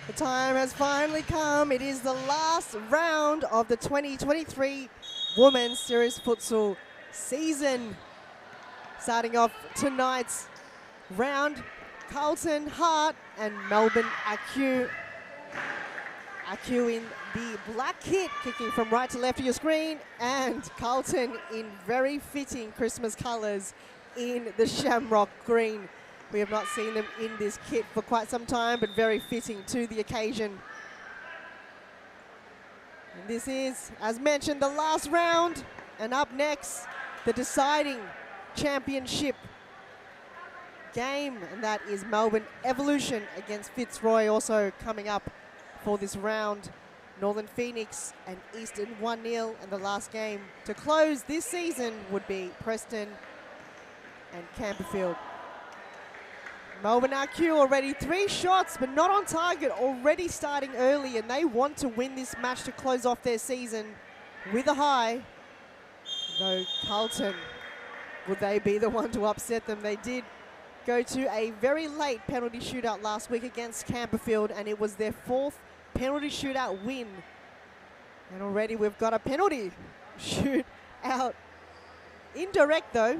The time has finally come. It is the last round of the 2023 Women's Series Futsal season. Starting off tonight's round, Carlton, Hart and Melbourne AQ. AQ in the black kit, kicking from right to left of your screen, and Carlton in very fitting Christmas colours in the shamrock green. We have not seen them in this kit for quite some time, but very fitting to the occasion. And this is, as mentioned, the last round. And up next, the deciding championship game. And that is Melbourne Evolution against Fitzroy, also coming up for this round. Northern Phoenix and Eastern 1-0. And the last game to close this season would be Preston and Camberfield. Melbourne AQ already 3 shots, but not on target, already starting early, and they want to win this match to close off their season with a high. Though Carlton, would they be the one to upset them? They did go to a very late penalty shootout last week against Camberfield, and it was their 4th penalty shootout win. And already we've got a penalty shootout. Indirect though.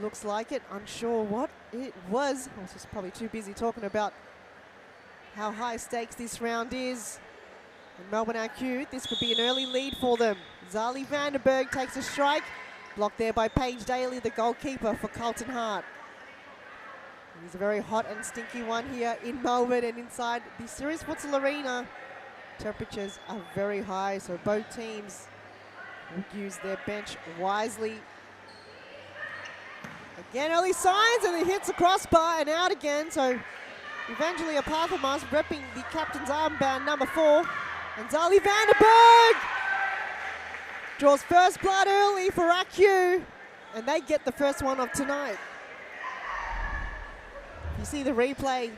Looks like it, unsure what it was. I was just probably too busy talking about how high stakes this round is. And Melbourne AQ, this could be an early lead for them. Zali Vandenberg takes a strike. Blocked there by Paige Daly, the goalkeeper for Carlton Hart. He's a very hot and stinky one here in Melbourne, and inside the Series Futsal Arena. Temperatures are very high, so both teams will use their bench wisely. Again, early signs, and it hits the crossbar and out again. So Evangelia Parthamos repping the captain's armband, number 4. And Zali Vandenberg draws first blood early for AQ, and they get the first one of tonight. You see the replay.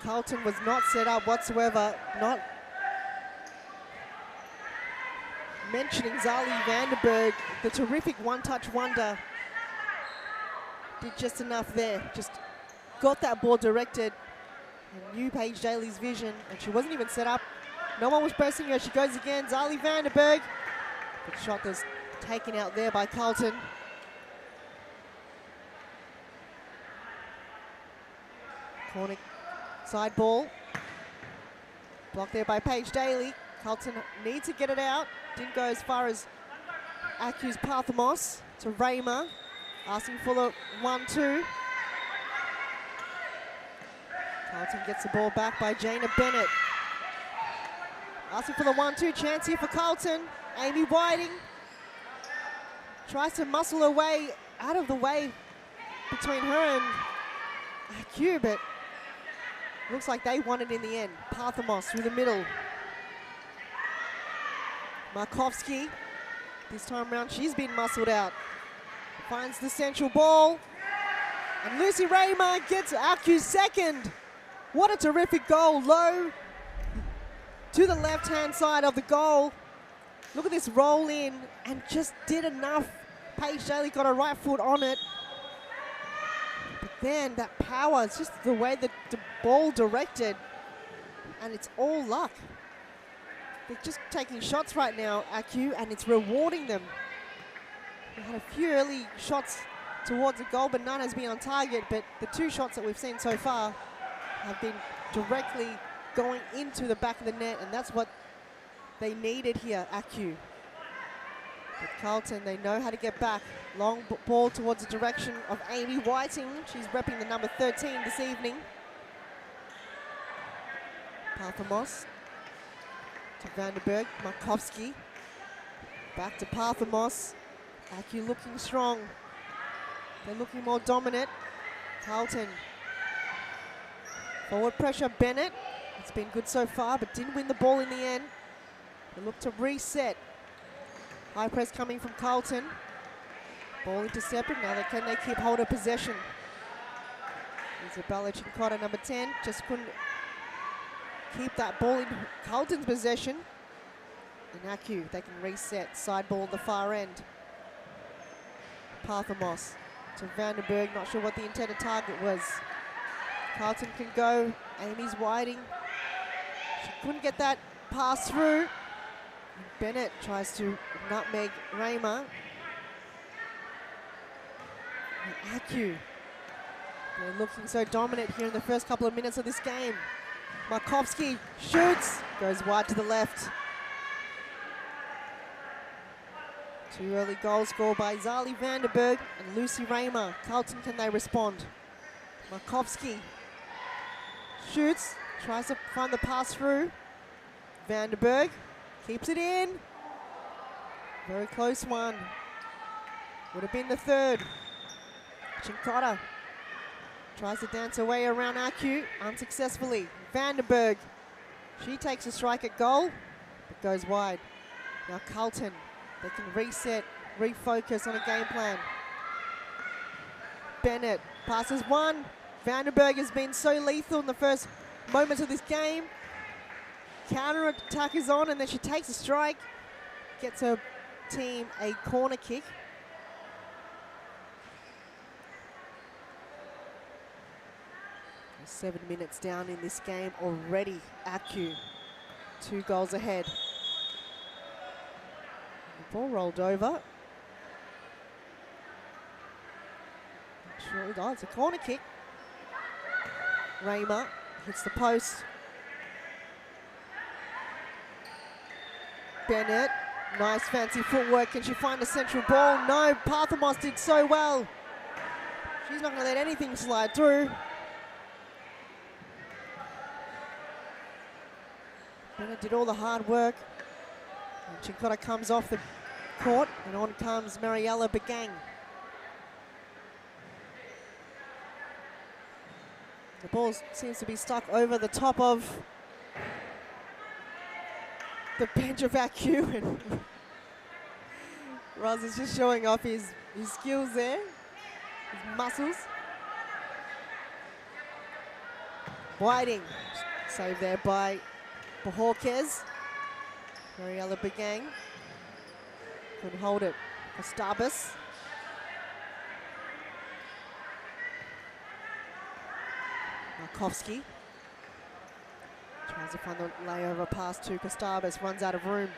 Carlton was not set up whatsoever, not mentioning Zali Vandenberg, the terrific one-touch wonder. Did just enough there, just got that ball directed and knew Paige Daly's vision, and she wasn't even set up. No one was pressing her. She goes again, Zali Vandenberg. Good shot was taken out there by Carlton. Corner side ball. Blocked there by Paige Daly. Carlton needs to get it out. Didn't go as far as AQ's Parthamos to Raymer. Asking for the 1-2. Carlton gets the ball back by Jana Bennett. Asking for the 1-2, chance here for Carlton. Amy Whiting tries to muscle her way out of the way between her and AQ, but looks like they won it in the end. Parthamos through the middle. Markovsky, this time around she's been muscled out. Finds the central ball, and Lucy Raymer gets AQ's second. What a terrific goal, low to the left-hand side of the goal. Look at this roll in, and just did enough. Paige Daly got her right foot on it. But then that power, it's just the way that the ball directed, and it's all luck. They're just taking shots right now, AQ, and it's rewarding them. We had a few early shots towards the goal, but none has been on target. But the 2 shots that we've seen so far have been directly going into the back of the net, and that's what they needed here, AQ. But Carlton, they know how to get back. Long ball towards the direction of Amy Whiting. She's repping the number 13 this evening. Parthamos to Vandenberg, Markovsky. Back to Parthamos. AQ looking strong. They're looking more dominant. Carlton. Forward pressure, Bennett. It's been good so far, but didn't win the ball in the end. They look to reset. High press coming from Carlton. Ball intercepted. Now can they keep hold of possession? Isabella Cincotta, number 10, just couldn't keep that ball in Carlton's possession. And AQ, they can reset. Side ball at the far end. Parthamos to Vandenberg, not sure what the intended target was. Carlton can go. Amy's Whiting She couldn't get that pass through. Bennett tries to nutmeg Raymer. Acu, they're looking so dominant here in the first couple of minutes of this game. Markovsky shoots, goes wide to the left. Two early goals scored by Zali Vandenberg and Lucy Raymer. Carlton, can they respond? Markovsky shoots, tries to find the pass through. Vandenberg keeps it in. Very close one. Would have been the third. Chincotta tries to dance away around Acu unsuccessfully. Vandenberg, she takes a strike at goal, but goes wide. Now Carlton, they can reset, refocus on a game plan. Bennett passes one. Vandenberg has been so lethal in the first moments of this game. Counter attack is on, and then she takes a strike, gets her team a corner kick. 7 minutes down in this game already. Acu, 2 goals ahead. The ball rolled over. Sure, oh, it's a corner kick. Raymer hits the post. Bennett, nice fancy footwork. Can she find a central ball? No, Parthamos did so well. She's not going to let anything slide through. Bennett did all the hard work. And Chincotta comes off the court, and on comes Mariella Begang. The ball seems to be stuck over the top of the bench of Acu, and Roz is just showing off his skills there, his muscles. Whiting, saved there by Bajorquez. Mariella Begang couldn't hold it. Kostabis. Markovsky tries to find the layover pass to Kostabis, runs out of room.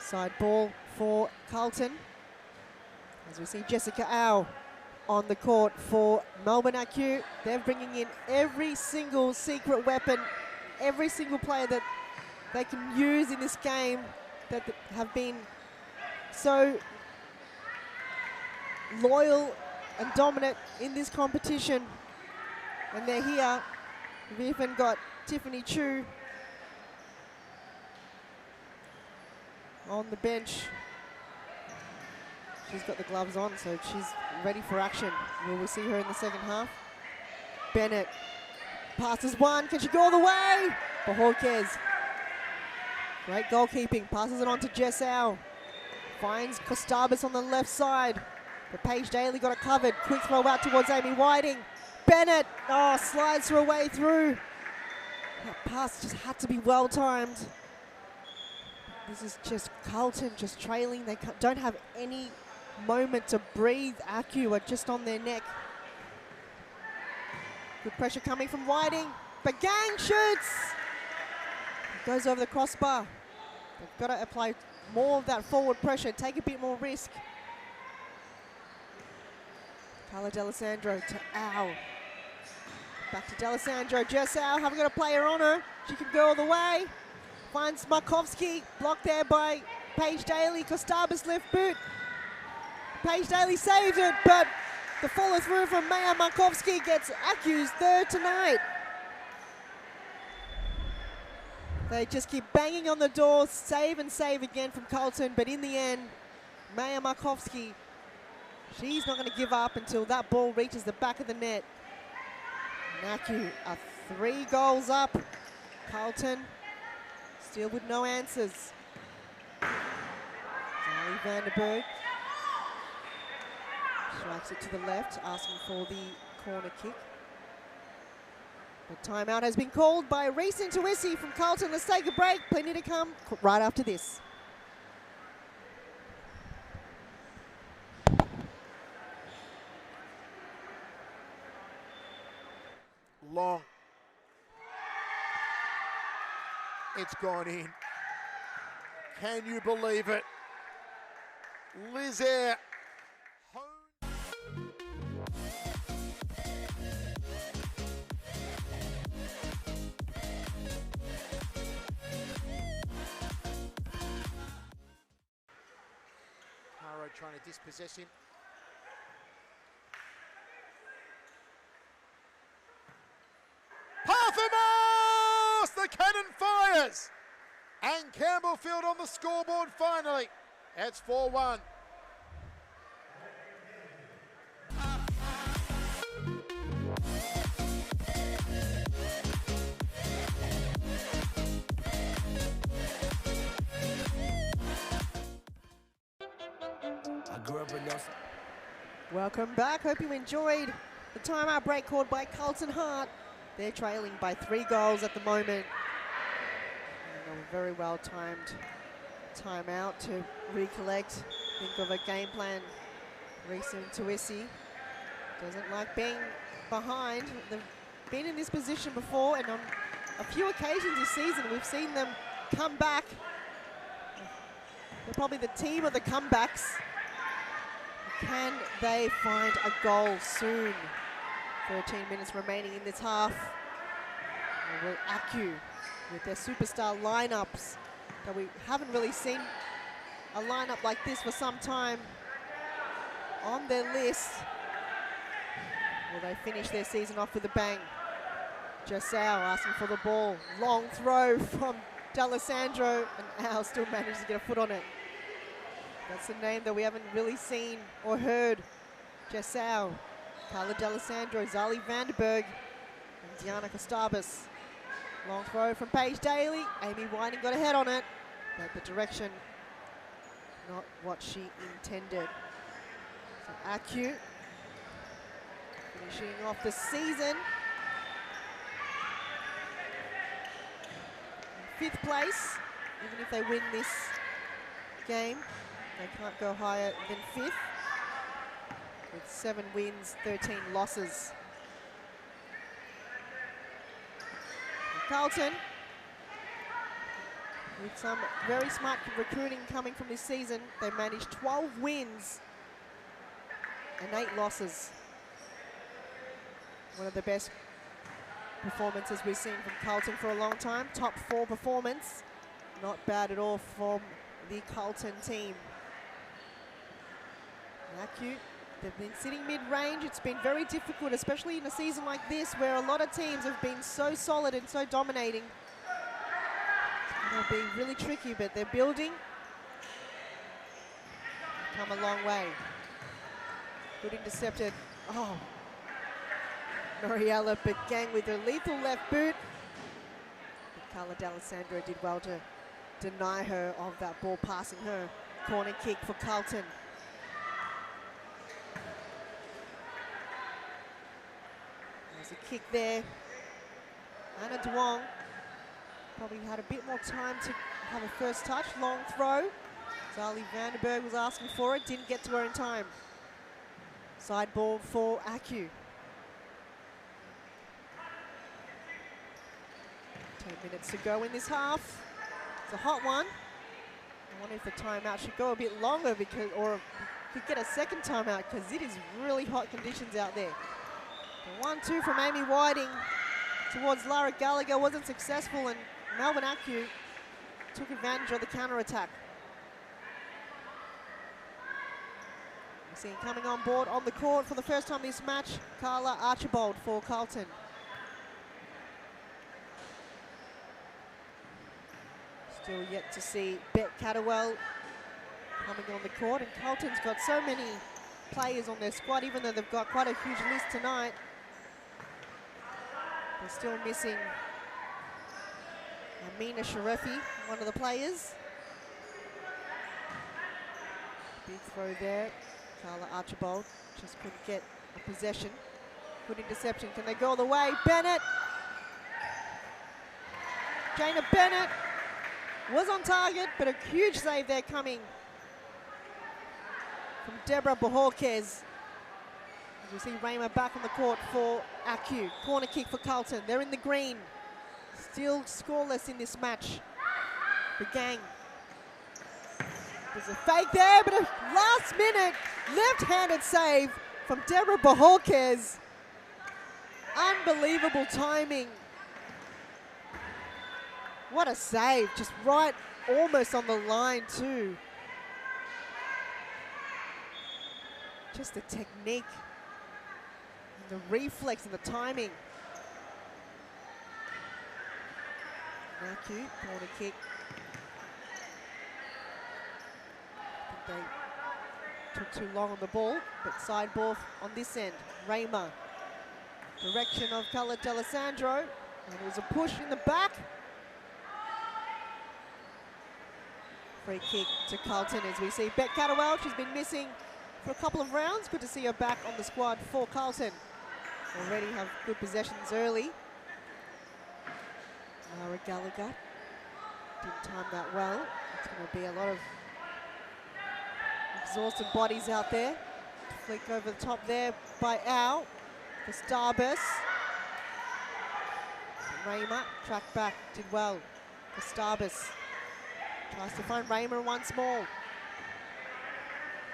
Side ball for Carlton. As we see Jessica Au on the court for Melbourne Acu. They're bringing in every single secret weapon, every single player that they can use in this game that have been so loyal and dominant in this competition. And they're here. We've even got Tiffany Chu on the bench. She's got the gloves on, so she's ready for action. Will we see her in the second half? Bennett passes one. Can she go all the way? Bajorquez. Great goalkeeping. Passes it on to Jess Au. Finds Kostabis on the left side. But Paige Daly got it covered. Quick throw out towards Amy Whiting. Bennett, slides her way through. That pass just had to be well timed. This is just Carlton just trailing. They don't have any moment to breathe. Acu are just on their neck. Good pressure coming from Whiting. Begang shoots. Goes over the crossbar. They've got to apply more of that forward pressure, take a bit more risk. Carla D'Alessandro to Au. Back to D'Alessandro. Jess Au, haven't got a player on her. She can go all the way. Finds Markovsky, blocked there by Paige Daly. Kostabis left boot. Paige Daly saves it, but the follow through from Maya Markovsky gets Acu's third tonight. They just keep banging on the door, save and save again from Carlton, but in the end, Maya Markovsky, she's not going to give up until that ball reaches the back of the net. Acu are 3 goals up. Carlton still with no answers. Zali Vandenberg strikes it to the left, asking for the corner kick. The timeout has been called by Reese Intuisi from Carlton. Let's take a break. Plenty to come right after this. Long. It's gone in. Can you believe it? Lizaire. Caro trying to dispossess him. Parthamos! The cannon fires! And Campbellfield on the scoreboard finally. It's 4-1. Welcome back. Hope you enjoyed the timeout break called by Carlton Hart. They're trailing by 3 goals at the moment. And a very well timed timeout to recollect, think of a game plan. Reese and Tuisi doesn't like being behind. They've been in this position before, and on a few occasions this season we've seen them come back. They're probably the team of the comebacks. Can they find a goal soon? 13 minutes remaining in this half. And will Acu, with their superstar lineups, that we haven't really seen a lineup like this for some time on their list. Will they finish their season off with a bang? Jasau asking for the ball. Long throw from D'Alessandro, and Al still manages to get a foot on it. That's the name that we haven't really seen or heard. Jasau, Carla D'Alessandro, Zali Vanderberg, and Diana Kostabis. Long throw from Paige Daly. Amy Whiting got a head on it, but the direction, not what she intended. So Acu finishing off the season in 5th place. Even if they win this game, they can't go higher than 5th, with 7 wins, 13 losses. And Carlton, with some very smart recruiting coming from this season, they managed 12 wins and 8 losses. One of the best performances we've seen from Carlton for a long time. Top 4 performance, not bad at all from the Carlton team. Acu, they've been sitting mid-range. It's been very difficult, especially in a season like this where a lot of teams have been so solid and so dominating. It'll be really tricky, but they're building. They've come a long way. Good intercepted. Oh, Noriella began with a lethal left boot. But Carla D'Alessandro did well to deny her of that ball passing her. Corner kick for Carlton. There's a kick there. Anna Duong probably had a bit more time to have a first touch. Long throw. Zali Vanderberg was asking for it, didn't get to her in time. Side ball for Acu. 10 minutes to go in this half. It's a hot one. I wonder if the timeout should go a bit longer, because, or we could get a second timeout, because it is really hot conditions out there. The 1-2 from Amy Whiting towards Lara Gallagher wasn't successful, and Melbourne Acu took advantage of the counter-attack. We're seeing coming on board on the court for the first time this match, Carla Archibald for Carlton. Still yet to see Bet Catterwell coming on the court, and Carlton's got so many players on their squad, even though they've got quite a huge list tonight. They're still missing Amina Sharefi, one of the players. Big throw there. Carla Archibald just couldn't get a possession. Good interception. Can they go all the way? Bennett! Jana Bennett was on target, but a huge save there coming from Deborah Bojorquez. As you see Raymer back on the court for Acu. Corner kick for Carlton. They're in the green. Still scoreless in this match. The gang. There's a fake there, but a last-minute left-handed save from Deborah Bajorquez. Unbelievable timing. What a save, just right almost on the line too. Just the technique, and the reflex and the timing. Naku, corner kick. I think they took too long on the ball, but side ball on this end. Raymer, direction of Carla D'Alessandro, and it was a push in the back. Free kick to Carlton as we see Beck Catterwell. She's been missing for a couple of rounds. Good to see her back on the squad for Carlton. Already have good possessions early. Lara Gallagher didn't time that well. It's going to be a lot of exhausted bodies out there. Flick over the top there by Al. For Starbus. Raymer tracked back, did well for Starbus. Tries to find Raymer once more.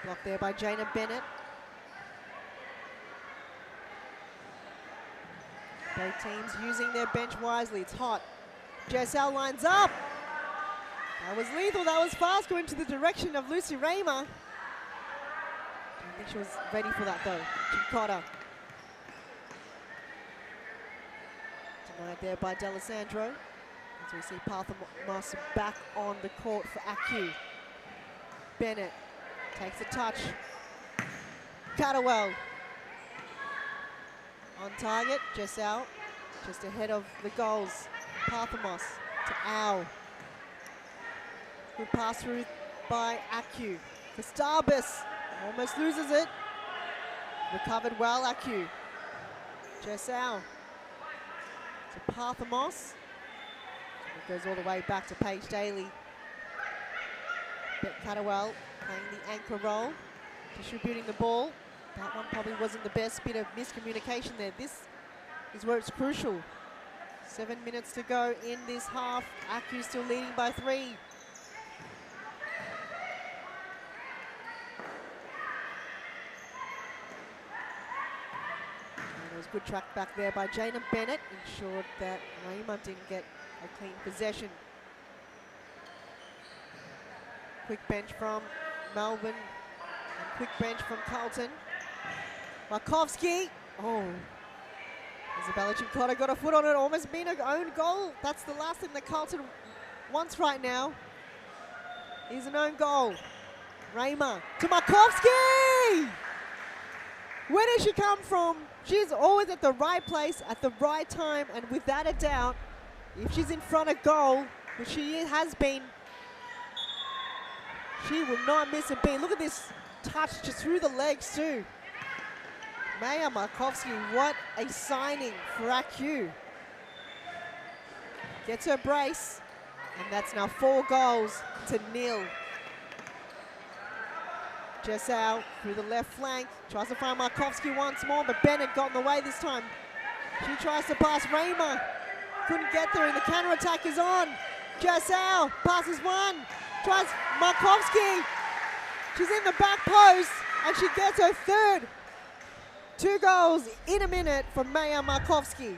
Blocked there by Jana Bennett. Both teams using their bench wisely. It's hot. JSL lines up. That was lethal. That was fast going to the direction of Lucy Raymer. I don't think she was ready for that though. Chicotta. Denied there by D'Alessandro. As we see Parthamos back on the court for Aku. Bennett takes a touch. Catterwell on target, just out, just ahead of the goals. Parthamos to Au. Good pass through by Aku. For Starbus, almost loses it. Recovered well, Aku. Jesau to Parthamos. It goes all the way back to Paige Daly. Beck Catterwell playing the anchor role, distributing the ball. That one probably wasn't the best bit of miscommunication there. This is where it's crucial. 7 minutes to go in this half. Aku still leading by 3. And there was good track back there by Jana Bennett. Ensured that Raymer didn't get a clean possession. Quick bench from Melbourne and quick bench from Carlton. Markovsky, oh, Isabella Chicotta got a foot on it, almost been her own goal. That's the last thing that Carlton wants right now, is an own goal. Raymer to Markovsky! Where does she come from? She's always at the right place at the right time, and without a doubt, if she's in front of goal, which she has been, she will not miss a beat. Look at this touch just through the legs too. Maya Markovsky, what a signing for Aku. Gets her brace, and that's now 4 goals to 0. Jesau through the left flank, tries to find Markovsky once more, but Bennett got in the way this time. She tries to pass Raymer, couldn't get there, and the counter-attack is on. Jesau passes one, tries Markovsky. She's in the back post, and she gets her 3rd. 2 goals in a minute from Maya Markovsky.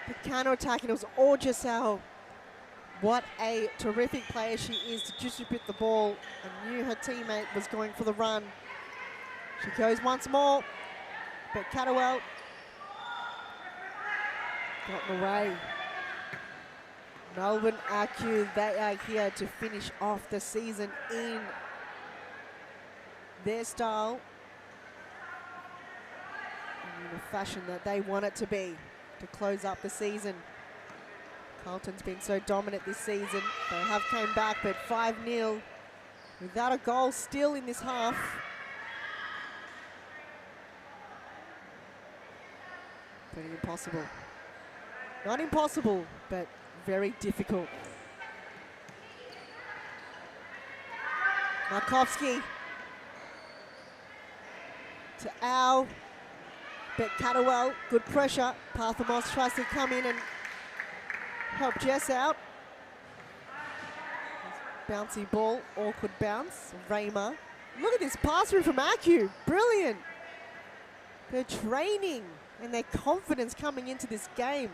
The counter-attack, and it was all Jesau. What a terrific player she is to distribute the ball, and knew her teammate was going for the run. She goes once more, but Catterwell got in the way. Melbourne Aku, they are here to finish off the season in their style, and in the fashion that they want it to be, to close up the season. Carlton's been so dominant this season. They have came back, but 5-0 without a goal still in this half. Pretty impossible. Not impossible, but very difficult. Markovsky to Al. Beck Catterwell, good pressure. Parthamos tries to come in and help Jess out. Bouncy ball, awkward bounce. Raymer. Look at this pass through from Aku. Brilliant. Their training and their confidence coming into this game.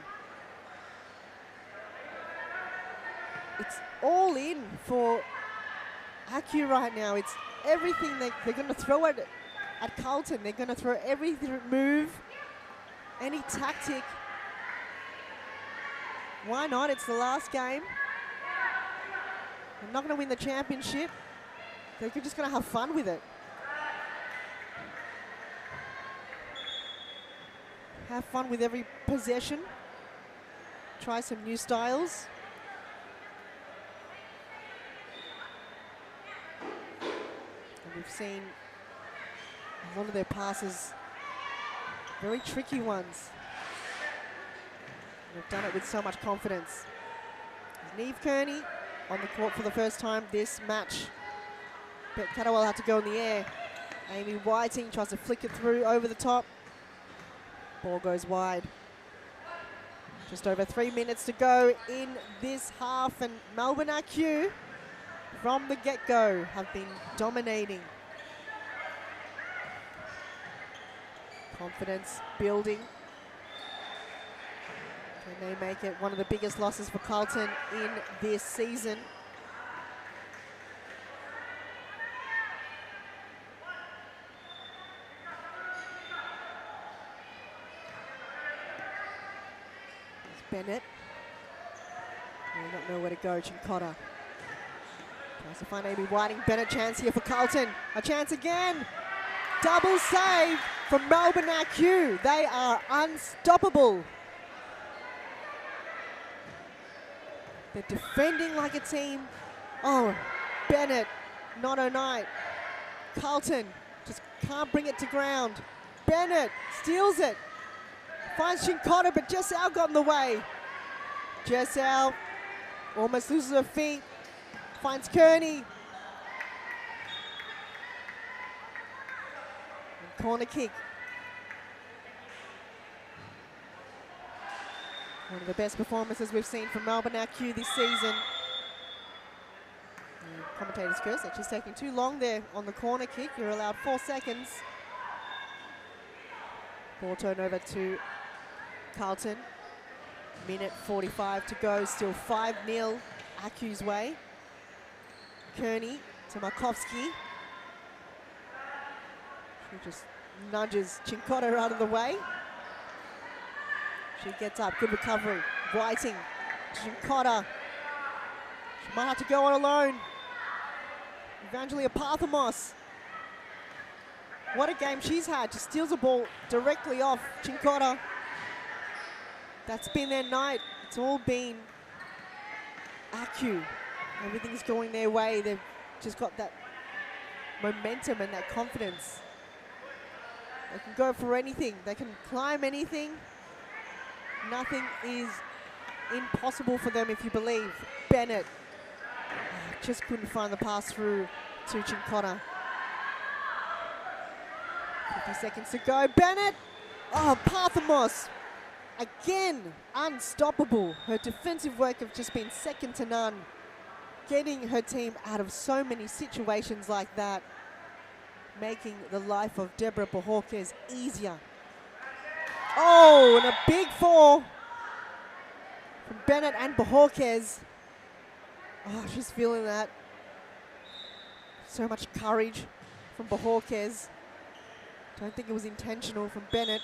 It's all in for Aku right now. It's everything they're going to throw at Carlton. They're going to throw every move, any tactic. Why not? It's the last game. They're not going to win the championship. They're just going to have fun with it. Have fun with every possession. Try some new styles. And we've seen a lot of their passes, very tricky ones. They've done it with so much confidence. Neve Kearney on the court for the first time this match. But Catterwell had to go in the air. Amy Whiting tries to flick it through over the top. Ball goes wide. Just over 3 minutes to go in this half, and Melbourne IQ from the get-go have been dominating. Confidence building. Can they make it one of the biggest losses for Carlton in this season? Bennett. They don't know where to go. Chincotta tries to find Amy Whiting. Bennett, chance here for Carlton. A chance again. Double save from Melbourne IQ. They are unstoppable. They're defending like a team. Oh, Bennett, not a night. Carlton just can't bring it to ground. Bennett steals it. Finds Chincotta, but Jessel got in the way. Jessel almost loses her feet. Finds Kearney. And corner kick. One of the best performances we've seen from Melbourne IQ this season. And commentator's curse that she's taking too long there on the corner kick. You're allowed 4 seconds. Ball turnover to Carlton. Minute 45 to go, still 5-0 Aku's way. Kearney to Markovsky. She just nudges Chincotta out of the way. She gets up, good recovery. Whiting, Chincotta. She might have to go on alone. Evangelia Parthamos. What a game she's had. Just steals the ball directly off Chincotta. That's been their night. It's all been Aku. Everything's going their way. They've just got that momentum and that confidence. They can go for anything. They can climb anything. Nothing is impossible for them if you believe. Bennett just couldn't find the pass through to Chincotta. 50 seconds to go. Bennett! Oh, Parthamos! Again, unstoppable. Her defensive work have just been second to none. Getting her team out of so many situations like that. Making the life of Deborah Bohorquez easier. Oh, and a big four from Bennett and Bohorquez. Oh, she's feeling that. So much courage from Bohorquez. Don't think it was intentional from Bennett.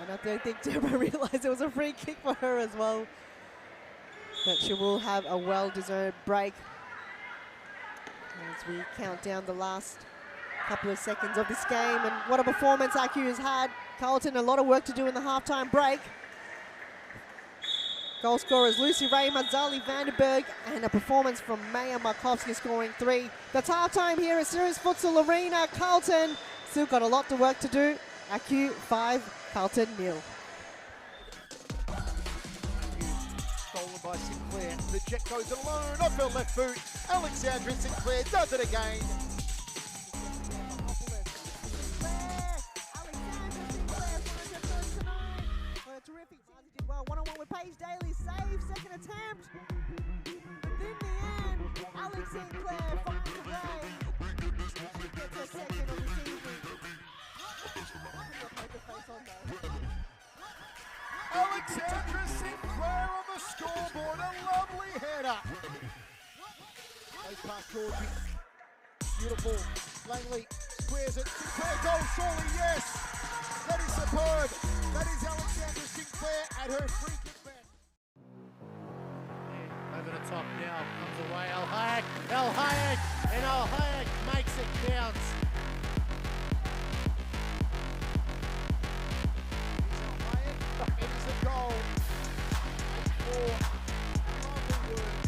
And I don't think Deborah realized it was a free kick for her as well. But she will have a well-deserved break as we count down the last couple of seconds of this game. And what a performance IQ has had. Carlton, a lot of work to do in the halftime break. Goal scorers Lucy Raymer, Zali Vandenberg, and a performance from Maya Markovsky scoring 3. That's halftime here at Sirius Futsal Arena. Carlton still got a lot of work to do. IQ 5, Carlton 0. Stolen by Sinclair. The jet goes alone off her left boot. Alexandra Sinclair does it again. Alexandra Sinclair finds her first tonight. For a terrific well. One-on-one with Paige Daly. Save, second attempt. But in the end, Alex Sinclair finds a way. She gets her second of the season. Poker face on though. Alexandra Sinclair on the scoreboard, a lovely header. Goes past Georgie. Beautiful. Langley squares it. Sinclair goal, surely, yes. That is superb. That is Alexandra Sinclair at her free kick best. Over the top now, comes away El Hayek, and El Hayek makes it count. It is a goal. It's for lovely work.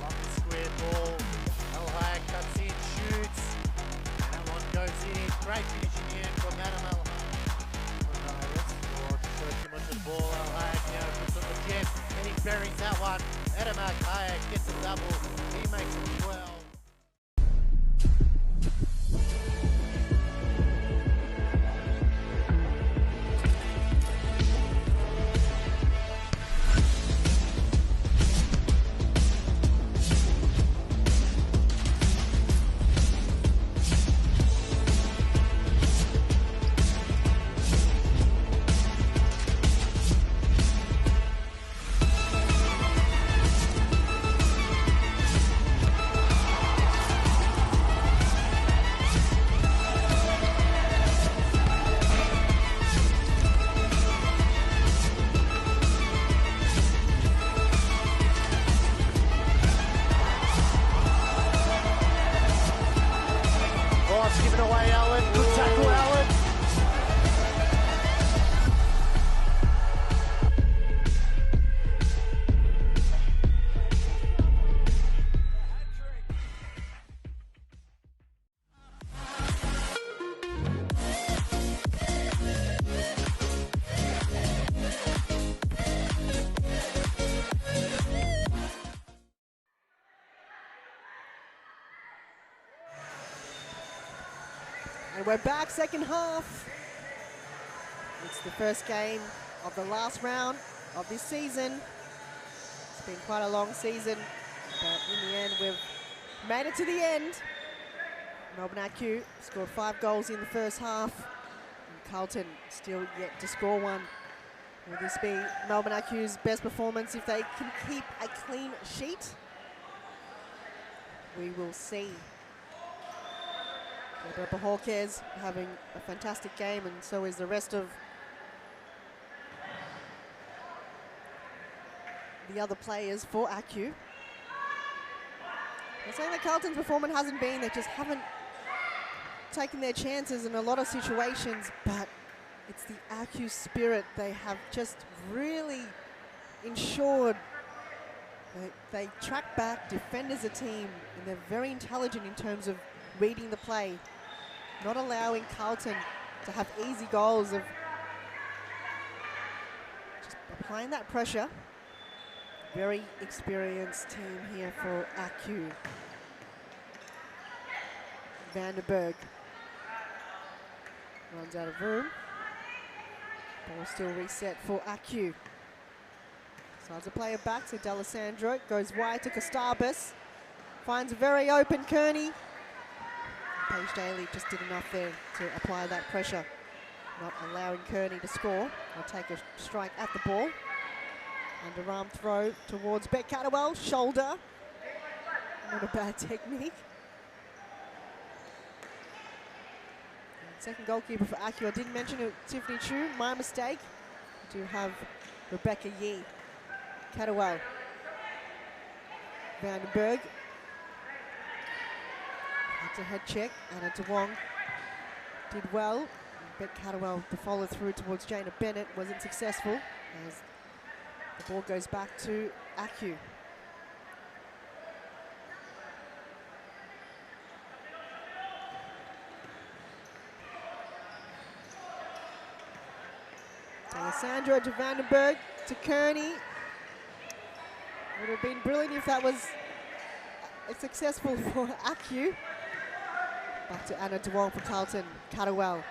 Lovely square ball. El Hayek cuts in, shoots, and that one goes in. Great finishing here from Adam El Hayek. Showed too much of the ball. El Hayek now puts on the jet, and he buries that one. Adam El Hayek gets a double. He makes it 12. Give it away, Allen. Good tackle, Allen. And we're back, second half. It's the first game of the last round of this season. It's been quite a long season, but in the end, we've made it to the end. Melbourne AQ scored 5 goals in the first half, and Carlton still yet to score one. Will this be Melbourne AQ's best performance if they can keep a clean sheet? We will see. The Purple Hawkers having a fantastic game, and so is the rest of the other players for AQ. I'm saying that Carlton's performance hasn't been, they just haven't taken their chances in a lot of situations, but it's the AQ spirit. They have just really ensured that they track back, defend as a team, and they're very intelligent in terms of reading the play, not allowing Carlton to have easy goals, of just applying that pressure. Very experienced team here for AQ. Vandenberg runs out of room. Ball still reset for AQ. Sides a player back to D'Alessandro, goes wide to Costabis, finds a very open Kearney. Paige Daly just did enough there to apply that pressure, not allowing Kearney to score. They'll take a strike at the ball. Underarm throw towards Beck Catterwell, shoulder. Not a bad technique. And second goalkeeper for AQ, I didn't mention it, Tiffany Chu, my mistake. We do have Rebecca Yee. Catterwell. Vandenberg. Head-to-head check, Anna DeWong did well. Beck Catterwell, the follow through towards Jana Bennett, wasn't successful as the ball goes back to AQ. Alessandro to Vandenberg to Kearney. Would have been brilliant if that was successful for Acu. Back to Anna DeWong for Carlton. Catterwell.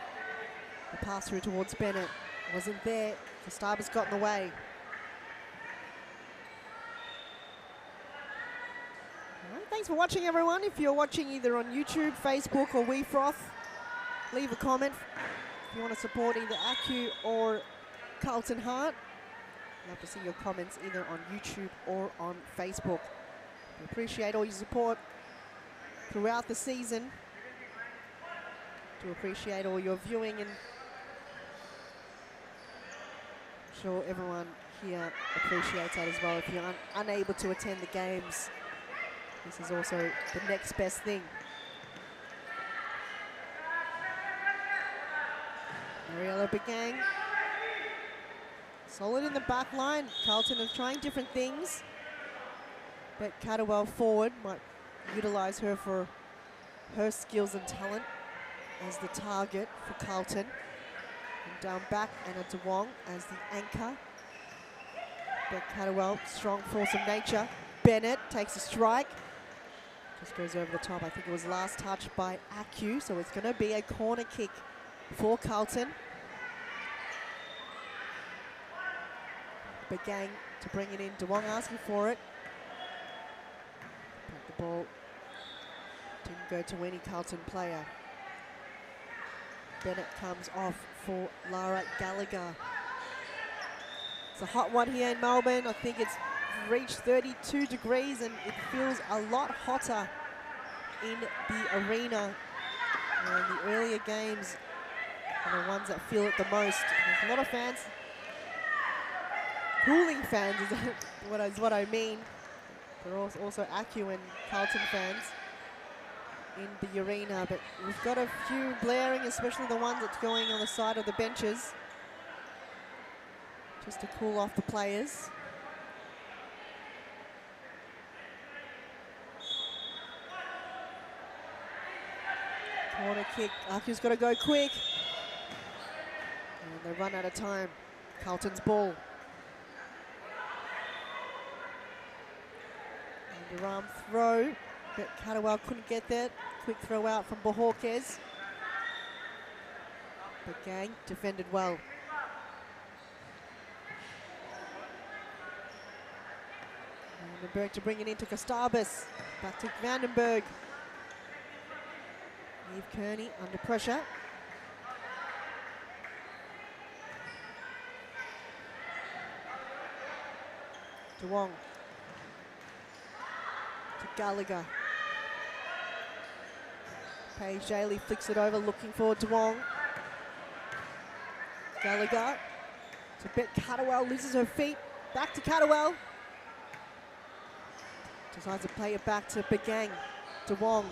The pass through towards Bennett. Wasn't there. Gustavus got in the way. All right, thanks for watching, everyone. If you're watching either on YouTube, Facebook, or WeFroth, leave a comment if you want to support either Acu or Carlton Heart. I'd love to see your comments either on YouTube or on Facebook. We appreciate all your support throughout the season. To appreciate all your viewing, and I'm sure everyone here appreciates that as well. If you're unable to attend the games, this is also the next best thing. Mariella Begang. Solid in the back line. Carlton are trying different things. But Catterwell forward might utilise her for her skills and talent as the target for Carlton. And down back, Anna DeWong as the anchor. But Catterwell, strong force of nature. Bennett takes a strike. Just goes over the top. I think it was last touched by Acu, so it's going to be a corner kick for Carlton. Begang to bring it in. DeWong asking for it. But the ball didn't go to any Carlton player. Bennett comes off for Lara Gallagher. It's a hot one here in Melbourne. I think it's reached 32 degrees and it feels a lot hotter in the arena. And the earlier games are the ones that feel it the most. There's a lot of fans. Cooling fans is what I mean. There are also Acu and Carlton fans in the arena, but we've got a few blaring, especially the ones that's going on the side of the benches, just to cool off the players. Corner kick. Acu's got to go quick. And they run out of time. Carlton's ball. Underarm throw, but Catterwell couldn't get that. Quick throw out from Bojorquez. Begang defended well. Vandenberg to bring it into Gustavus. Back to Vandenberg. Eve Kearney under pressure. DeWong. To Gallagher. Paige Daly flicks it over, looking for DeWong. Gallagher to Bet Catterwell, loses her feet. Back to Catterwell. Decides to play it back to Begang. DeWong.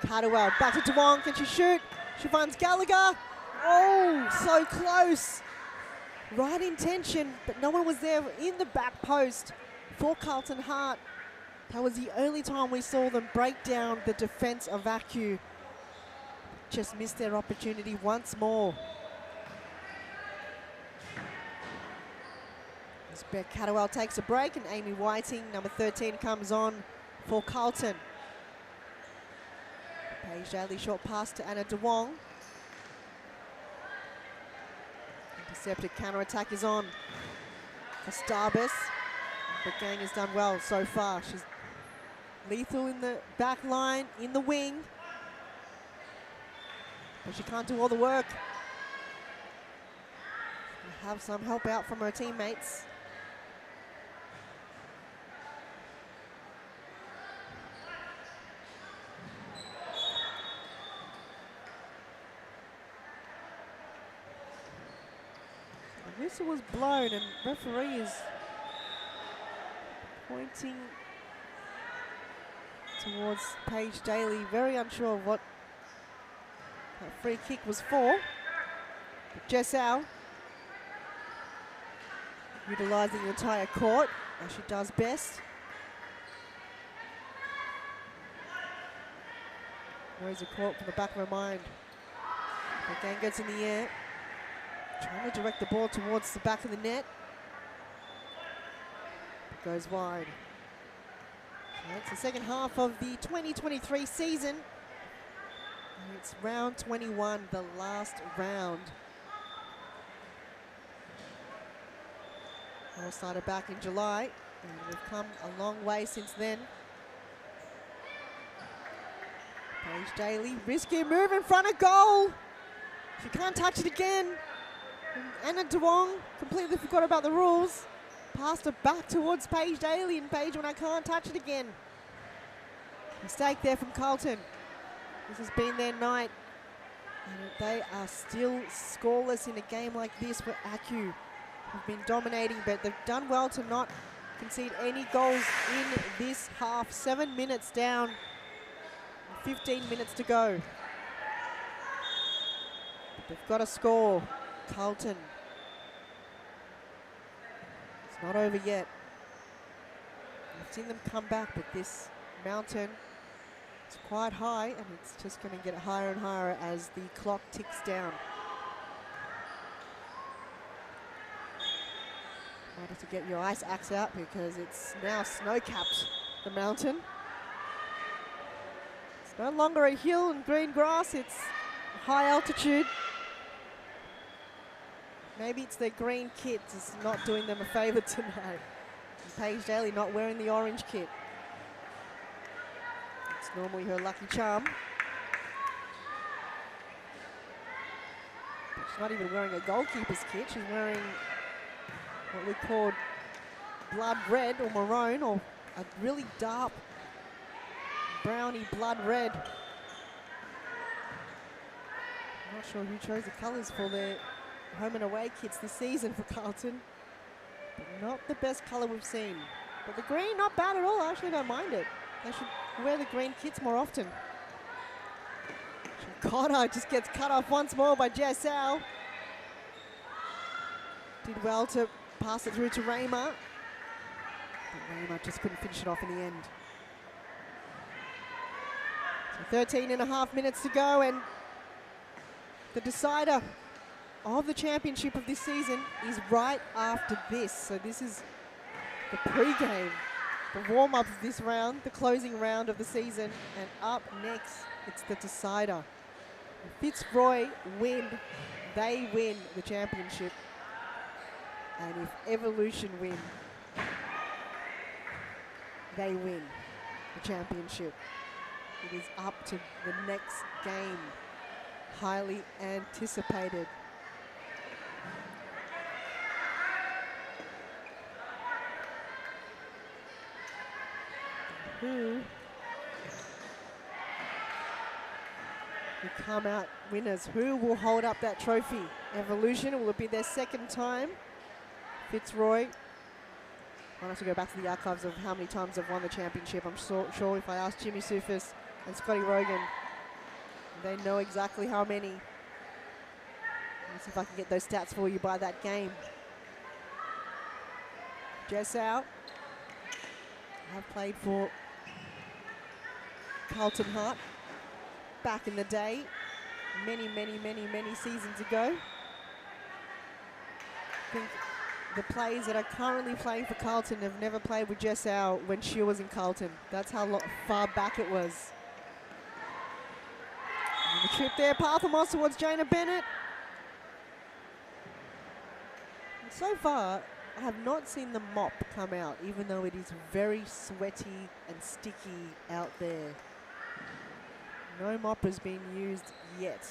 Catterwell back to DeWong. Can she shoot? She finds Gallagher. Oh, so close. Right intention, but no one was there in the back post for Carlton Heart. That was the only time we saw them break down the defense of Acu. Just missed their opportunity once more. As Beck Catterwell takes a break and Amy Whiting, number 13, comes on for Carlton. Paige Daly, short pass to Anna DeWong. Intercepted, counter-attack is on. Gustavus. Begang has done well so far. She's lethal in the back line, in the wing. But she can't do all the work. She'll have some help out from her teammates. The whistle was blown and referee is pointing towards Paige Daly, very unsure of what that free kick was for. But Jessau utilising the entire court as she does best. Knows the court from the back of her mind. Again gets in the air, trying to direct the ball towards the back of the net. It goes wide. It's the second half of the 2023 season. And it's round 21, the last round. All started back in July, and we've come a long way since then. Paige Daly, risky move in front of goal. She can't touch it again. And Anna Duong completely forgot about the rules. Passed it back towards Paige Daly, and Paige when I can't touch it again. Mistake there from Carlton. This has been their night. And they are still scoreless in a game like this where Acu have been dominating, but they've done well to not concede any goals in this half. 7 minutes down, 15 minutes to go. But they've got to score. Carlton. It's not over yet. I've seen them come back, but this mountain is quite high, and it's just going to get higher and higher as the clock ticks down. Might have to get your ice axe out because it's now snow-capped, the mountain. It's no longer a hill and green grass, it's high altitude. Maybe it's their green kit is not doing them a favour tonight. And Paige Daly not wearing the orange kit. It's normally her lucky charm. But she's not even wearing a goalkeeper's kit. She's wearing what we call blood red or maroon, or a really dark browny blood red. I'm not sure who chose the colours for their home and away kits this season for Carlton. But not the best colour we've seen. But the green, not bad at all. I actually don't mind it. They should wear the green kits more often. Connor just gets cut off once more by Jessel. Did well to pass it through to Raymer. But Raymer just couldn't finish it off in the end. So 13 and a half minutes to go, and the decider of the championship of this season is right after this. So this is the pre-game, the warm-up of this round, the closing round of the season, and up next, it's the decider. If Fitzroy win, they win the championship. And if Evolution win, they win the championship. It is up to the next game. Highly anticipated. Who will come out winners? Who will hold up that trophy? Evolution, will it be their second time? Fitzroy. I'll have to go back to the archives of how many times they've won the championship. I'm sure if I ask Jimmy Sufis and Scotty Rogan, they know exactly how many. Let's see if I can get those stats for you by that game. Jessel. I've played for Carlton Heart back in the day, many seasons ago. I think the players that are currently playing for Carlton have never played with Jessel when she was in Carlton. That's how far back it was. And the trip there, Parthamos towards Jana Bennett. And so far, I have not seen the mop come out, even though it is very sweaty and sticky out there. No mop has been used yet.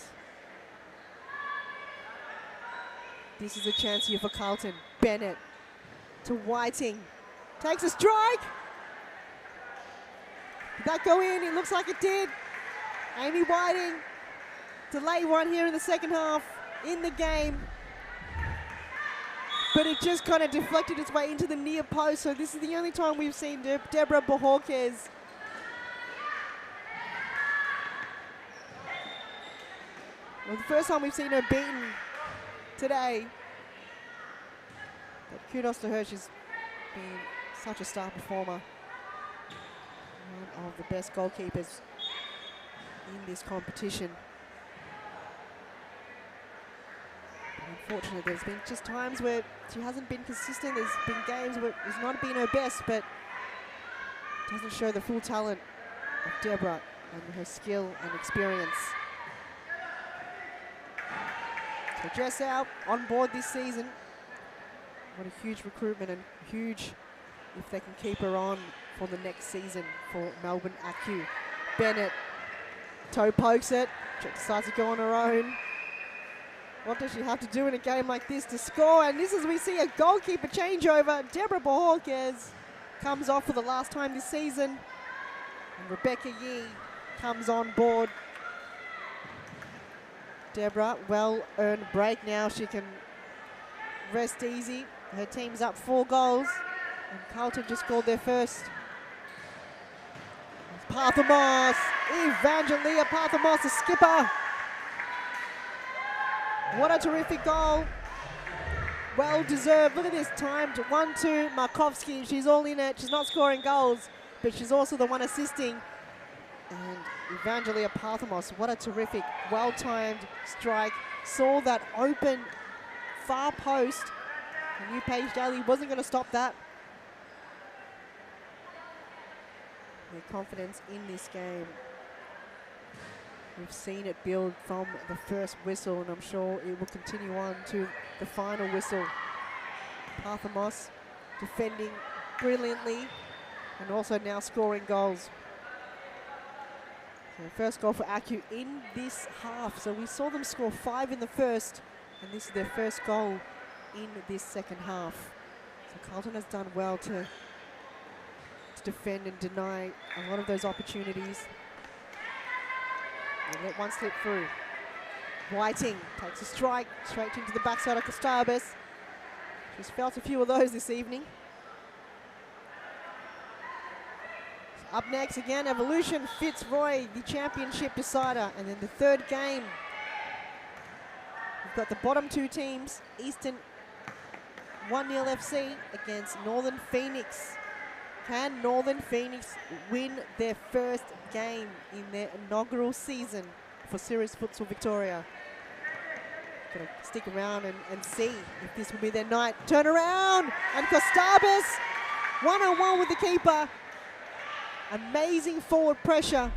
This is a chance here for Carlton. Bennett to Whiting. Takes a strike. Did that go in? It looks like it did. Amy Whiting. Delay one here in the second half in the game. But it just kind of deflected its way into the near post. So this is the only time we've seen Deborah Bohorquez well, the first time we've seen her beaten today. But kudos to her, she's been such a star performer. One of the best goalkeepers in this competition. But unfortunately, there's been just times where she hasn't been consistent. There's been games where it's not been her best, but doesn't show the full talent of Deborah and her skill and experience. So Jess out on board this season. What a huge recruitment, and huge if they can keep her on for the next season for Melbourne ACU. Bennett toe pokes it, decides to go on her own. What does she have to do in a game like this to score? And this is, we see a goalkeeper changeover. Deborah Bohorquez comes off for the last time this season. And Rebecca Yee comes on board. Deborah, well-earned break now. She can rest easy. Her team's up 4 goals. And Carlton just scored their first. Parthamos, Evangelia Parthamos, the skipper. What a terrific goal. Well deserved. Look at this, timed 1-2. Markovsky, she's all in it. She's not scoring goals, but she's also the one assisting. And Evangelia Parthamos, what a terrific, well-timed strike. Saw that open far post. I knew Paige Daly wasn't going to stop that. Their confidence in this game. We've seen it build from the first whistle, and I'm sure it will continue on to the final whistle. Parthamos defending brilliantly and also now scoring goals. So first goal for ACU in this half. So we saw them score 5 in the first, and this is their first goal in this second half. So Carlton has done well to defend and deny a lot of those opportunities. They let one slip through. Whiting takes a strike straight into the backside of Kostabis. She's felt a few of those this evening. So up next again, Evolution Fitzroy, the championship decider. And then the third game, we've got the bottom 2 teams, Eastern 1-0 FC against Northern Phoenix. Can Northern Phoenix win their first game in their inaugural season for Series Futsal Victoria? Gonna stick around and see if this will be their night. Turn around, and Kostabis, 1-on-1 with the keeper. Amazing forward pressure.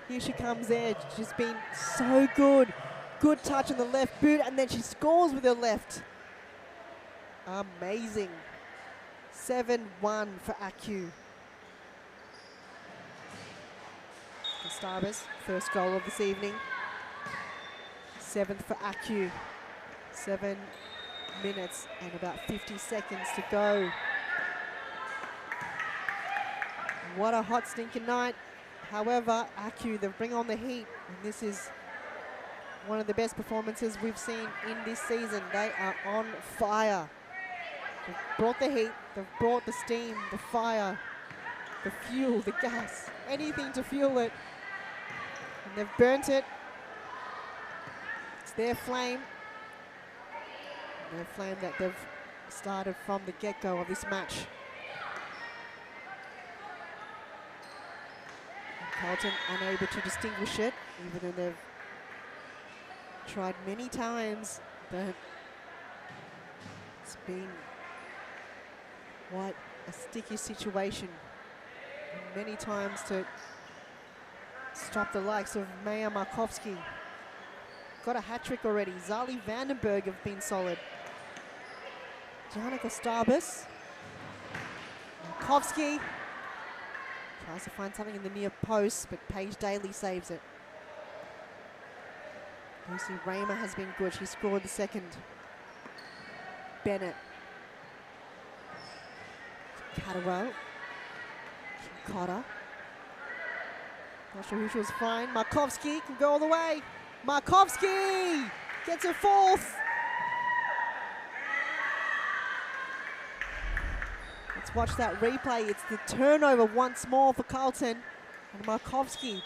Here she comes there, she's been so good. Good touch on the left boot, and then she scores with her left. Amazing. 7-1 for ACU. Kostabis, first goal of this evening. 7th for ACU. 7 minutes and about 50 seconds to go. What a hot stinking night. However, ACU, they bring on the heat, and this is one of the best performances we've seen in this season. They are on fire. They've brought the heat, they've brought the steam, the fire, the fuel, the gas, anything to fuel it. And they've burnt it. It's their flame. Their flame that they've started from the get-go of this match. And Carlton unable to distinguish it, even though they've tried many times, but it's been quite a sticky situation. And many times to stop the likes of Maya Markovsky. Got a hat-trick already. Zali Vandenberg have been solid. Johanna Kostabis. Markovsky tries to find something in the near post, but Paige Daly saves it. Lucy Raymer has been good. She scored the second. Bennett. Catterwell. Cotter. Not sure who she was fine. Markovsky can go all the way. Markovsky gets a 4th. Let's watch that replay. It's the turnover once more for Carlton. And Markovsky,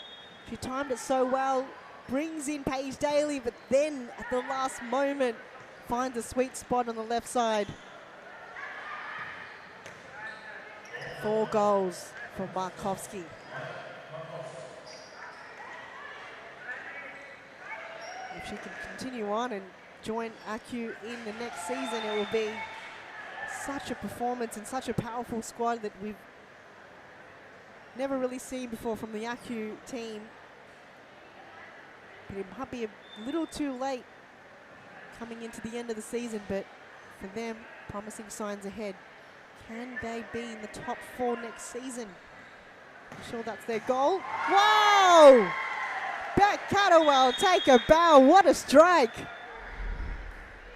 she timed it so well, brings in Paige Daly, but then at the last moment finds a sweet spot on the left side. 4 goals for Markovsky. If she can continue on and join ACU in the next season, it will be such a performance and such a powerful squad that we've never really seen before from the Aku team. But it might be a little too late coming into the end of the season, but for them, promising signs ahead. Can they be in the top 4 next season? I'm sure that's their goal. Wow! Beck Catterwell, take a bow. What a strike.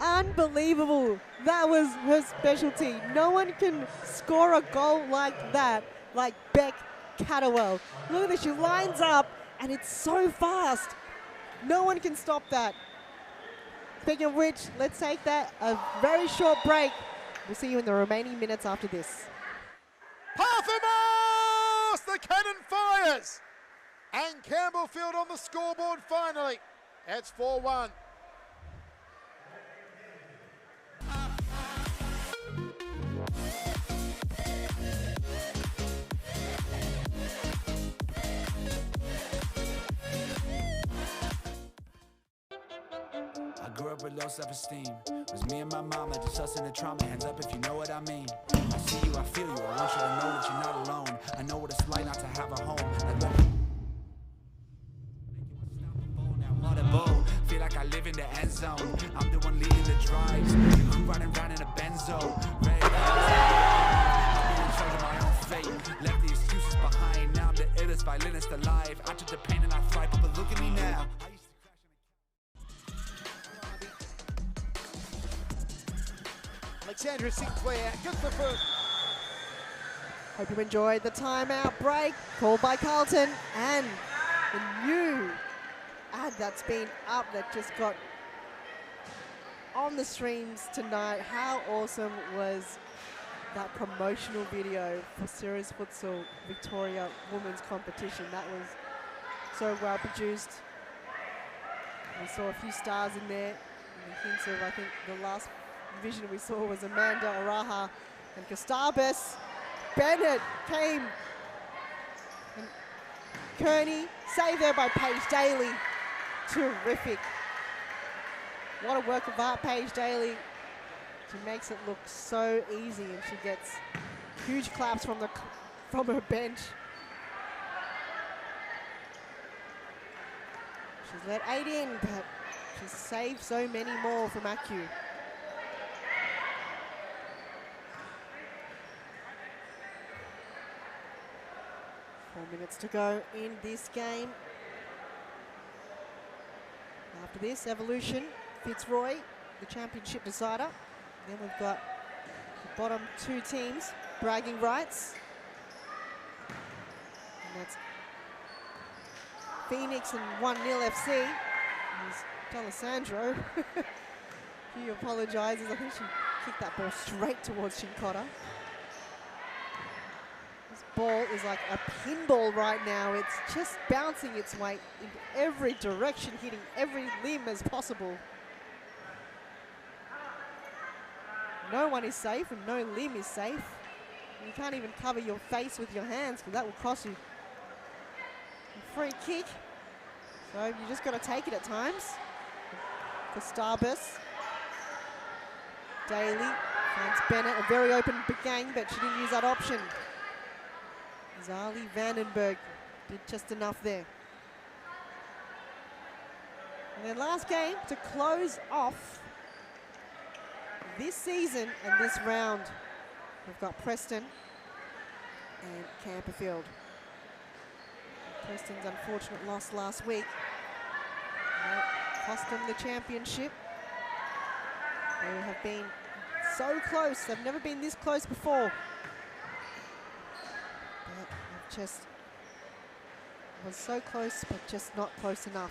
Unbelievable. That was her specialty. No one can score a goal like that, like Beck Catterwell. Look at this, she lines up and it's so fast. No one can stop that. Speaking of which, let's take that a very short break. We'll see you in the remaining minutes after this. Parthamos! The cannon fires! And Campbellfield on the scoreboard finally. It's 4-1. I grew up with low self-esteem. It was me and my mama, just us in the trauma. Hands up if you know what I mean. I see you, I feel you. I want you to know that you're not alone. I know what it's like not to have a home. Feel like I live in the end zone. I'm the one leading the drives. The crew riding around in a Benzo. Red I'm in charge of my own fate. Left the excuses behind. Now I'm the illest violinist alive. I took the pain and I thrive, but look at me now. Alexandra Sinclair gets the first. Hope you enjoyed the timeout break called by Carlton and the new ad that's been up that just got on the streams tonight. How awesome was that promotional video for Serious Futsal Victoria Women's Competition? That was so well produced. We saw a few stars in there, and the hints of, I think the last vision we saw was Amanda Araha and Gustavus. Bennett came, and Kearney saved there by Paige Daly. Terrific. What a work of art, Paige Daly. She makes it look so easy, and she gets huge claps from her bench. She's let 8 in, but she's saved so many more from Aku. Minutes to go in this game. After this, Evolution, Fitzroy, the championship decider. Then we've got the bottom 2 teams, bragging rights. And that's Phoenix and 1-0 FC. There's D'Alessandro. He apologises. I think she kicked that ball straight towards Shinkoda. Ball is like a pinball right now. It's just bouncing its way in every direction, hitting every limb as possible. No one is safe and no limb is safe. You can't even cover your face with your hands because that will cost you a free kick. So you just got to take it at times. Gustavus. Daly finds Bennett, a very open gang, but she didn't use that option. Zali Vandenberg did just enough there. And then last game to close off this season and this round. We've got Preston and Camperfield. Preston's unfortunate loss last week cost them the championship. They have been so close. They've never been this close before. Just was so close, but just not close enough.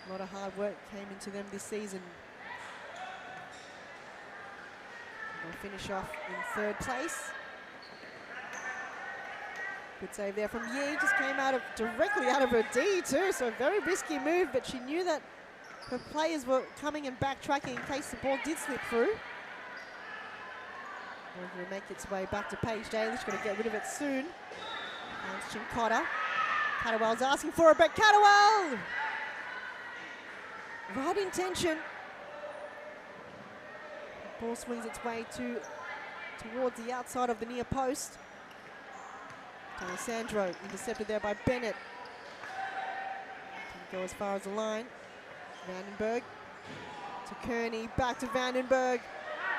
A lot of hard work came into them this season. And they'll finish off in 3rd place. Good save there from Yi. Just came directly out of her D too, so a very risky move, but she knew that her players were coming and backtracking in case the ball did slip through. Going to make its way back to Paige Daly. She's going to get rid of it soon. And Shinkoda. Catterwell's asking for it, but Catterwell! Right intention. Ball swings its way towards the outside of the near post. Alessandro intercepted there by Bennett. Didn't go as far as the line. Vandenberg to Kearney, back to Vandenberg.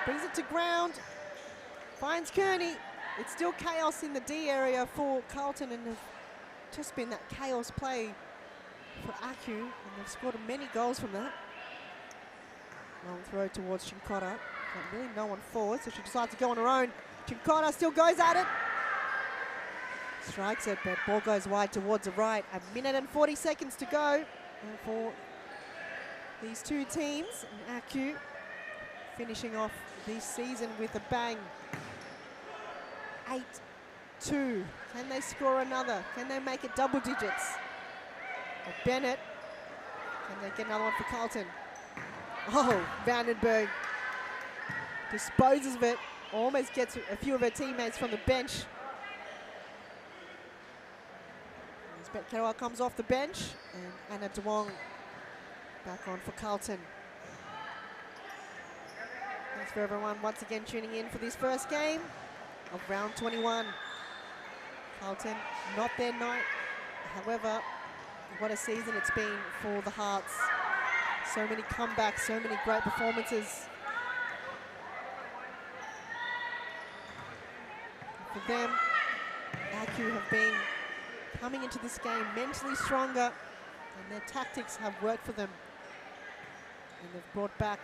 Brings it to ground. Finds Kearney. It's still chaos in the D area for Carlton, and have just been that chaos play for Aku, and they've scored many goals from that. Long throw towards Chincotta. Really no one forward, so she decides to go on her own. Chincotta still goes at it. Strikes it, but ball goes wide towards the right. 1:40 to go for these two teams. And Aku finishing off this season with a bang. 8-2. Can they score another? Can they make it double digits? Or Bennett. Can they get another one for Carlton? Oh, Vandenberg disposes of it. Almost gets a few of her teammates from the bench. Lisbeth Kerouac comes off the bench, and Anna Duong back on for Carlton. Thanks for everyone once again tuning in for this first game of round 21. Carlton, not their night. However, what a season it's been for the Hearts. So many comebacks, so many great performances. For them, Aku have been coming into this game mentally stronger, and their tactics have worked for them. And they've brought back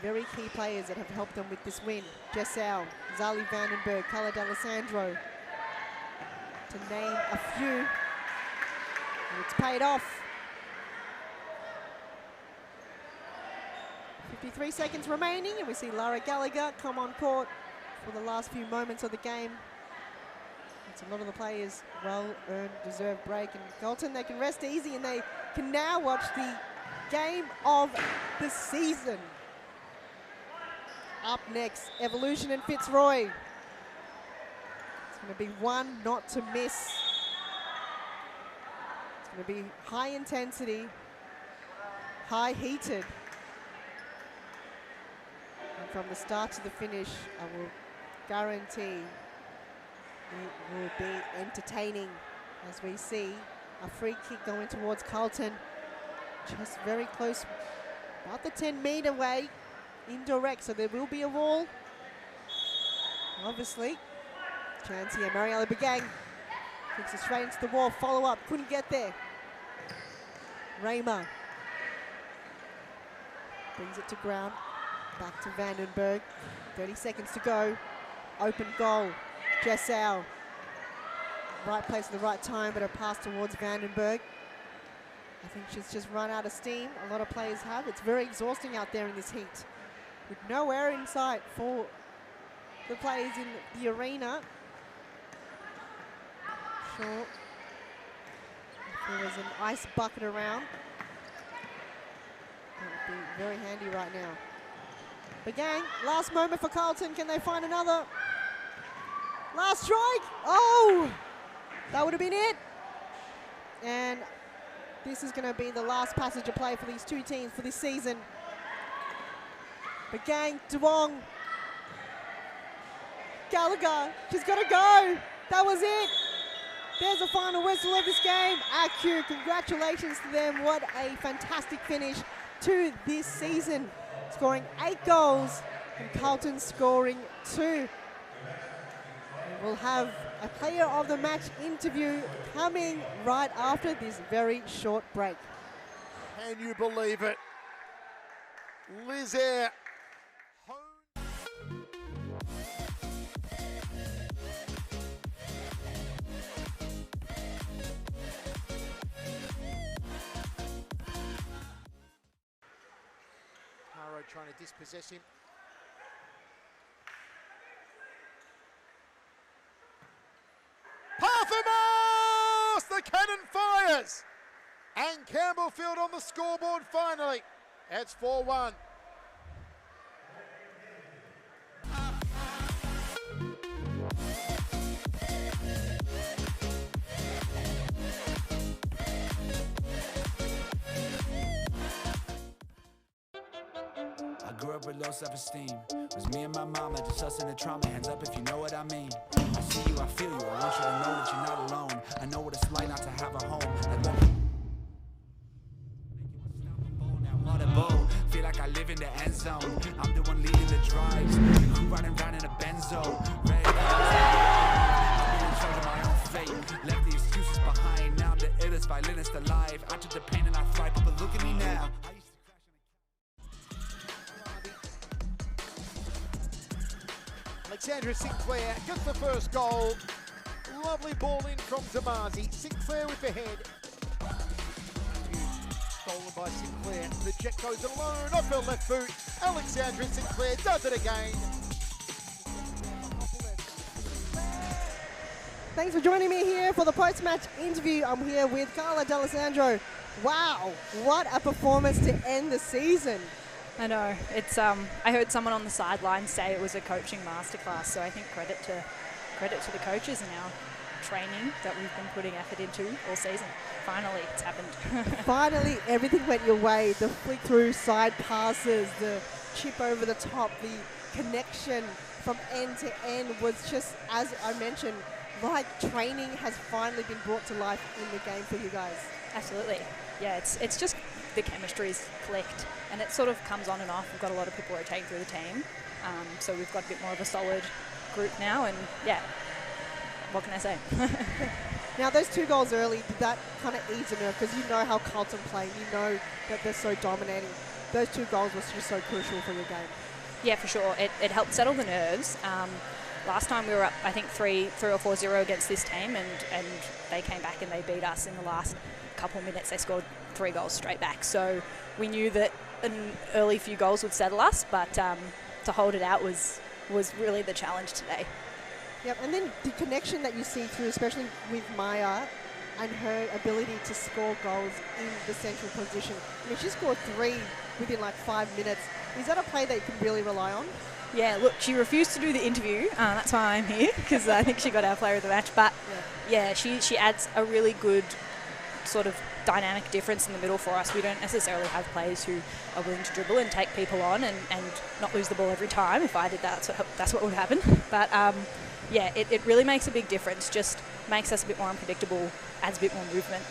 very key players that have helped them with this win. Jessau, Zali Vandenberg, Carla D'Alessandro, to name a few. And it's paid off. 53 seconds remaining, and we see Lara Gallagher come on court for the last few moments of the game. It's a lot of the players well-earned, deserved break, and Carlton, they can rest easy, and they can now watch the game of the season. Up next, Evolution and Fitzroy. It's going to be one not to miss. It's going to be high intensity, high heated. And from the start to the finish, I will guarantee it will be entertaining as we see a free kick going towards Carlton. Just very close, about the 10-meter way, indirect, so there will be a wall. Obviously, chance here, Mariella Begang kicks it straight into the wall, follow up, couldn't get there. Raymer brings it to ground, back to Vandenberg, 30 seconds to go, open goal, Jessau. Right place at the right time, but a pass towards Vandenberg. I think she's just run out of steam. A lot of players have. It's very exhausting out there in this heat, with no air in sight for the players in the arena. Sure, if there was an ice bucket around, that would be very handy right now. Begang, last moment for Carlton. Can they find another? Last strike. Oh, that would have been it. And this is going to be the last passage of play for these two teams for this season. Begang, Duong, Gallagher, she's got to go. That was it. There's the final whistle of this game. Aku, congratulations to them. What a fantastic finish to this season. Scoring 8 goals and Carlton scoring 2. And we'll have a player of the match interview coming right after this very short break. Can you believe it? Liz Air. Caro trying to dispossess him. Parthenos! The cannon fires! And Campbellfield on the scoreboard finally. It's 4-1. I grew up with low self-esteem. Was me and my mama, just us in the trauma. Hands up if you know what I mean. I see you, I feel you. I want you to know that you're not alone. I know what it's like not to have a home. Feel like I live in the end zone. I'm the one leading the drives. The crew riding round in a Benzo. Red I'm in charge of my own fate. Left the excuses behind. Now I'm the illest violinist alive. I took the pain and I thrive, but look at me now. Alexandra Sinclair gets the first goal. Lovely ball in from Zamazi. Sinclair with the head. Stolen by Sinclair. The jet goes alone off her left boot. Alexandra Sinclair does it again. Thanks for joining me here for the post-match interview. I'm here with Carla D'Alessandro. Wow, what a performance to end the season. I know. It's I heard someone on the sideline say it was a coaching masterclass, so I think credit to the coaches and our training that we've been putting effort into all season. Finally, it's happened. Finally, everything went your way. The flick through, side passes, the chip over the top, the connection from end to end was just, as I mentioned, like training has finally been brought to life in the game for you guys. Absolutely. Yeah, it's just the chemistry's clicked, and it sort of comes on and off. We've got a lot of people rotating through the team, so we've got a bit more of a solid group now, and yeah, what can I say? Now, those 2 goals early, did that kind of ease the nerve? Because you know how Carlton play, you know that they're so dominating. Those 2 goals were just so crucial for your game. Yeah, for sure. It helped settle the nerves. Last time we were up, I think 3 or 4-0 against this team, and they came back and they beat us in the last couple of minutes. They scored 3 goals straight back. So we knew that an early few goals would settle us, but to hold it out was really the challenge today. Yep, and then the connection that you see through, especially with Maya and her ability to score goals in the central position. I mean, she scored 3 within like 5 minutes. Is that a play that you can really rely on? Yeah, look, she refused to do the interview. That's why I'm here, because I think she got our player of the match. But yeah, she adds a really good sort of dynamic difference in the middle for us. We don't necessarily have players who are willing to dribble and take people on and not lose the ball every time. If I did that, that's what would happen. But yeah, it really makes a big difference. Just makes us a bit more unpredictable, adds a bit more movement.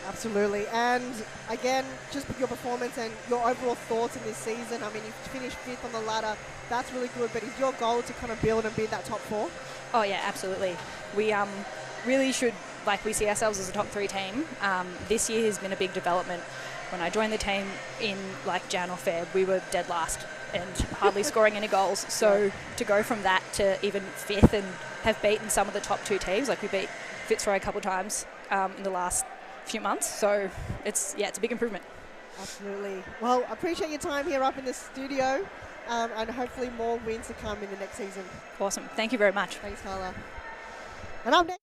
Absolutely. And again, just your performance and your overall thoughts in this season. I mean, you finished 5th on the ladder. That's really good. But is your goal to kind of build and be that top 4? Oh yeah, absolutely. We really should, we see ourselves as a top 3 team. This year has been a big development. When I joined the team in Jan or Feb, we were dead last and hardly scoring any goals. So to go from that to even 5th and have beaten some of the top 2 teams, we beat Fitzroy a couple of times in the last few months. So it's a big improvement. Absolutely. Well, I appreciate your time here up in the studio, and hopefully more wins to come in the next season. Awesome. Thank you very much. Thanks, Carla. And up next.